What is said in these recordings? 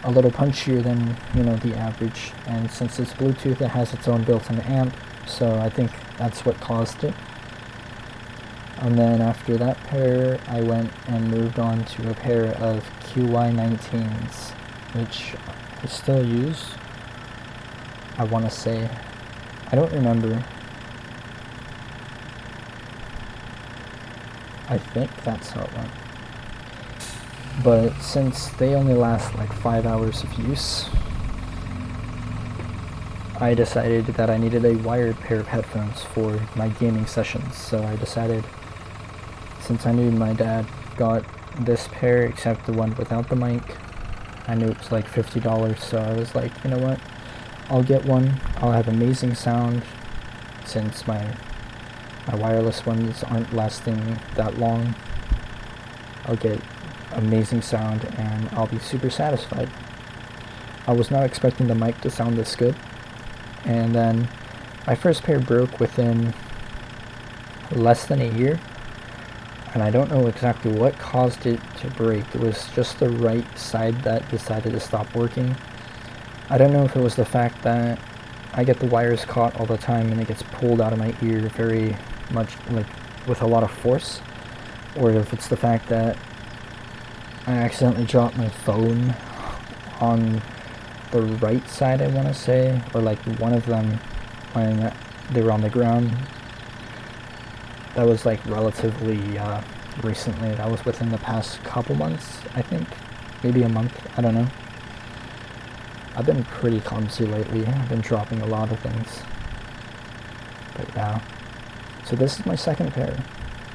a little punchier than, the average. And since it's Bluetooth, it has its own built-in amp, so I think that's what caused it. And then after that pair, I went and moved on to a pair of QY19s, which I still use. I want to say, I don't remember. I think that's how it went. But since they only last like 5 hours of use, I decided that I needed a wired pair of headphones for my gaming sessions. So I decided, since I knew my dad got this pair except the one without the mic, I knew it was like $50, so I was like, you know what, I'll get one. I'll have amazing sound, since my wireless ones aren't lasting that long. I'll get amazing sound and I'll be super satisfied. I was not expecting the mic to sound this good, and then my first pair broke within less than a year, and I don't know exactly what caused it to break. It was just the right side that decided to stop working. I don't know if it was the fact that I get the wires caught all the time and it gets pulled out of my ear very much, like with a lot of force, or if it's the fact that I accidentally dropped my phone on the right side, I want to say, or like one of them when they were on the ground. That was like relatively recently. That was within the past couple months, I think. Maybe a month, I don't know. I've been pretty clumsy lately. I've been dropping a lot of things. But yeah. So this is my second pair.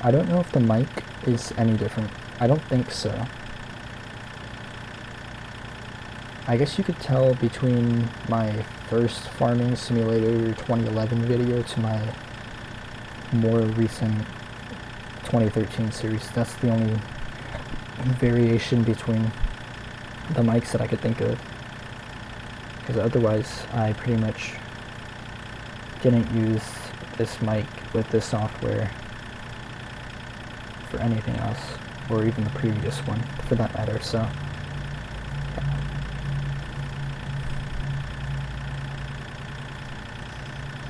I don't know if the mic is any different. I don't think so. I guess you could tell between my first Farming Simulator 2011 video to my more recent 2013 series. That's the only variation between the mics that I could think of. Because otherwise, I pretty much didn't use this mic with this software for anything else, or even the previous one, for that matter, so.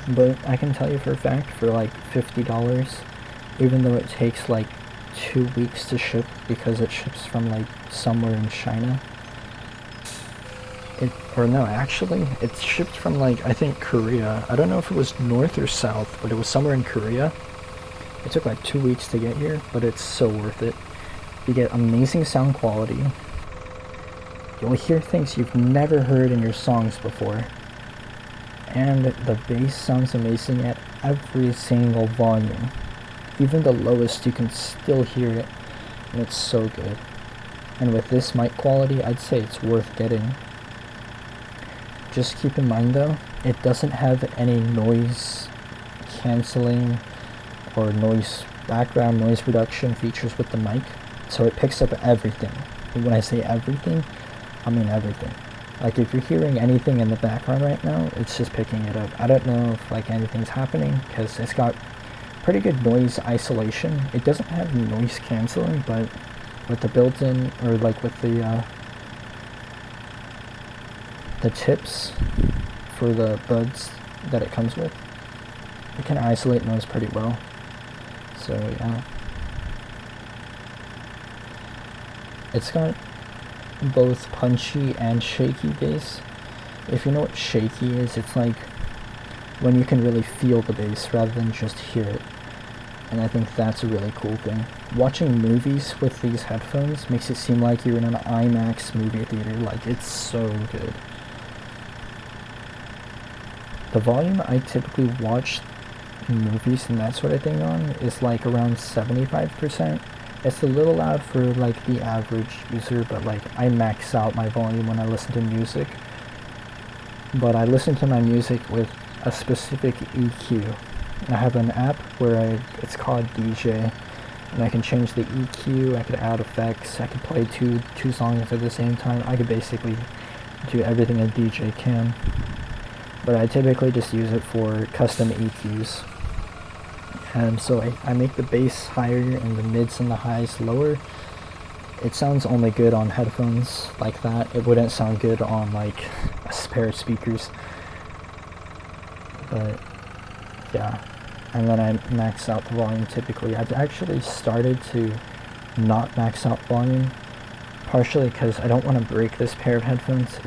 But I can tell you for a fact, for like $50, even though it takes like 2 weeks to ship because it ships from like somewhere in China, it's shipped from like, I think, Korea. I don't know if it was north or south, but it was somewhere in Korea. It took like 2 weeks to get here, but it's so worth it. You get amazing sound quality. You'll hear things you've never heard in your songs before. And the bass sounds amazing at every single volume. Even the lowest, you can still hear it, and it's so good. And with this mic quality, I'd say it's worth getting. Just keep in mind though, it doesn't have any noise canceling or background noise reduction features with the mic, so it picks up everything. And when I say everything, I mean everything. Like if you're hearing anything in the background right now, it's just picking it up. I don't know if like anything's happening, because it's got pretty good noise isolation. It doesn't have noise canceling, but with the built-in, or like with the tips for the buds that it comes with, it can isolate noise pretty well. So yeah, it's got both punchy and shaky bass. If you know what shaky is, it's like when you can really feel the bass rather than just hear it. And I think that's a really cool thing. Watching movies with these headphones makes it seem like you're in an IMAX movie theater. Like, it's so good. The volume I typically watch movies and that sort of thing on is like around 75%. It's a little loud for like the average user, but like I max out my volume when I listen to music. But I listen to my music with a specific EQ. I have an app where it's called DJ, and I can change the EQ, I could add effects, I could play two songs at the same time. I could basically do everything a DJ can. But I typically just use it for custom EQs. And so I make the bass higher and the mids and the highs lower. it sounds only good on headphones like that. It wouldn't sound good on like a pair of speakers. But yeah, and then I max out the volume typically. I've actually started to not max out volume, partially because I don't want to break this pair of headphones.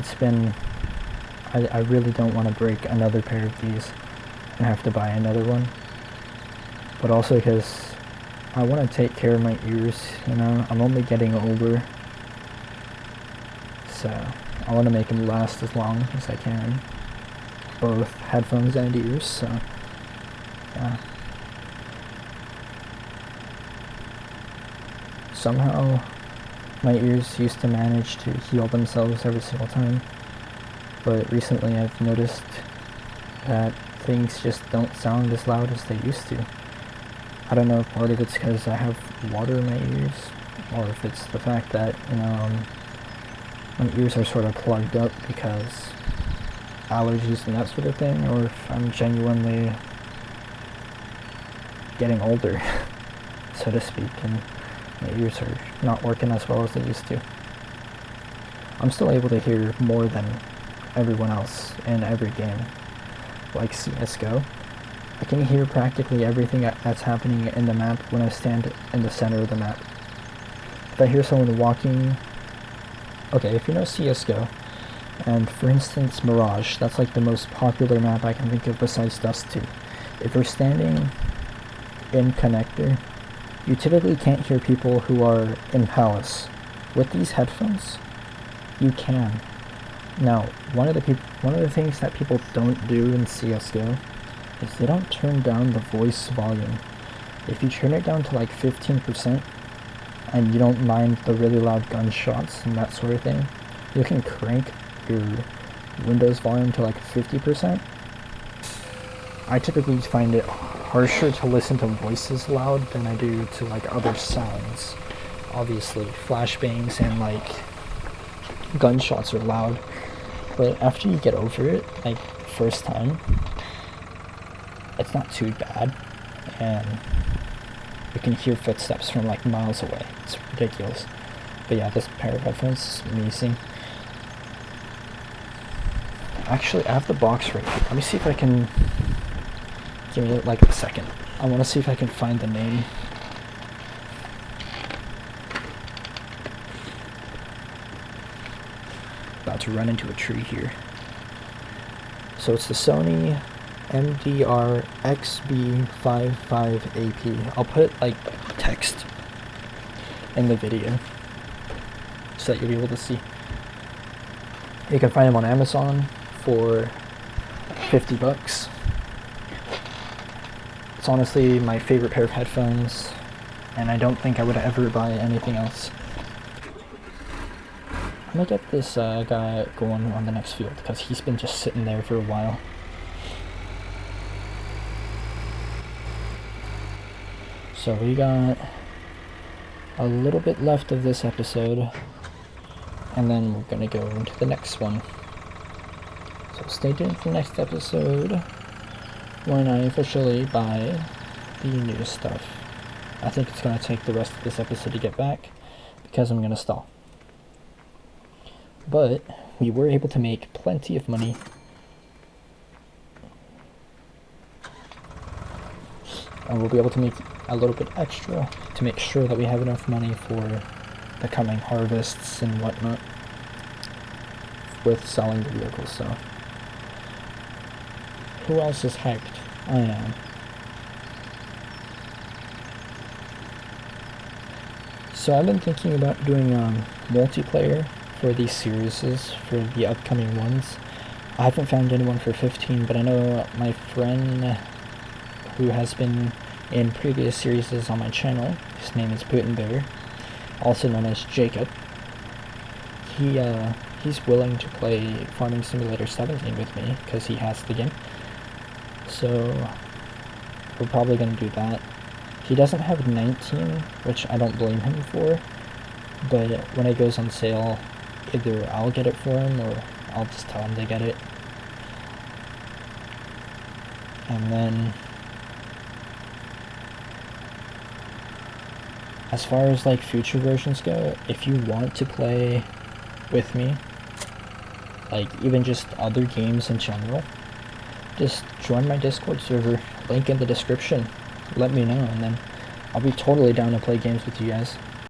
I really don't want to break another pair of these and have to buy another one. But also because I want to take care of my ears, you know. I'm only getting older, so I want to make them last as long as I can, both headphones and ears. So yeah, somehow my ears used to manage to heal themselves every single time, but recently I've noticed that things just don't sound as loud as they used to. I don't know if part of it's because I have water in my ears, or if it's the fact that, you know, my ears are sort of plugged up because allergies and that sort of thing, or if I'm genuinely getting older, so to speak, and my ears are not working as well as they used to. I'm still able to hear more than everyone else in every game, like CSGO. I can hear practically everything that's happening in the map when I stand in the center of the map. If I hear someone walking... Okay, if you know CSGO, and for instance Mirage, that's like the most popular map I can think of besides Dust 2. If you're standing in Connector, you typically can't hear people who are in Palace. With these headphones, you can. Now, one of the things that people don't do in CSGO is they don't turn down the voice volume. If you turn it down to like 15% and you don't mind the really loud gunshots and that sort of thing, you can crank your Windows volume to like 50%. I typically find it harsher to listen to voices loud than I do to like other sounds. Obviously, flashbangs and like gunshots are loud, but after you get over it, like first time, it's not too bad, and you can hear footsteps from like miles away. It's ridiculous. But yeah, this pair of headphones is amazing. Actually, I have the box right here. Let me see if I can... Give me like a second. I want to see if I can find the name. About to run into a tree here. So it's the Sony MDR XB55AP. I'll put like text in the video so that you'll be able to see. You can find them on Amazon for $50. It's honestly my favorite pair of headphones, and I don't think I would ever buy anything else. I'm gonna get this guy going on the next field because he's been just sitting there for a while. So we got a little bit left of this episode, and then we're gonna go into the next one. So stay tuned for the next episode when I officially buy the new stuff. I think it's gonna take the rest of this episode to get back because I'm gonna stall. But we were able to make plenty of money. And we'll be able to make a little bit extra to make sure that we have enough money for the coming harvests and whatnot with selling the vehicles. So who else is hyped? I am. So I've been thinking about doing multiplayer for these series, for the upcoming ones. I haven't found anyone for 15, but I know my friend who has been in previous series on my channel, his name is Bear, also known as Jacob. He's willing to play Farming Simulator 17 with me because he has the game. So we're probably going to do that. He doesn't have 19, which I don't blame him for, but when it goes on sale, either I'll get it for him or I'll just tell him to get it. And then as far as like future versions go, if you want to play with me, like even just other games in general, just join my Discord server, link in the description, let me know, and then I'll be totally down to play games with you guys.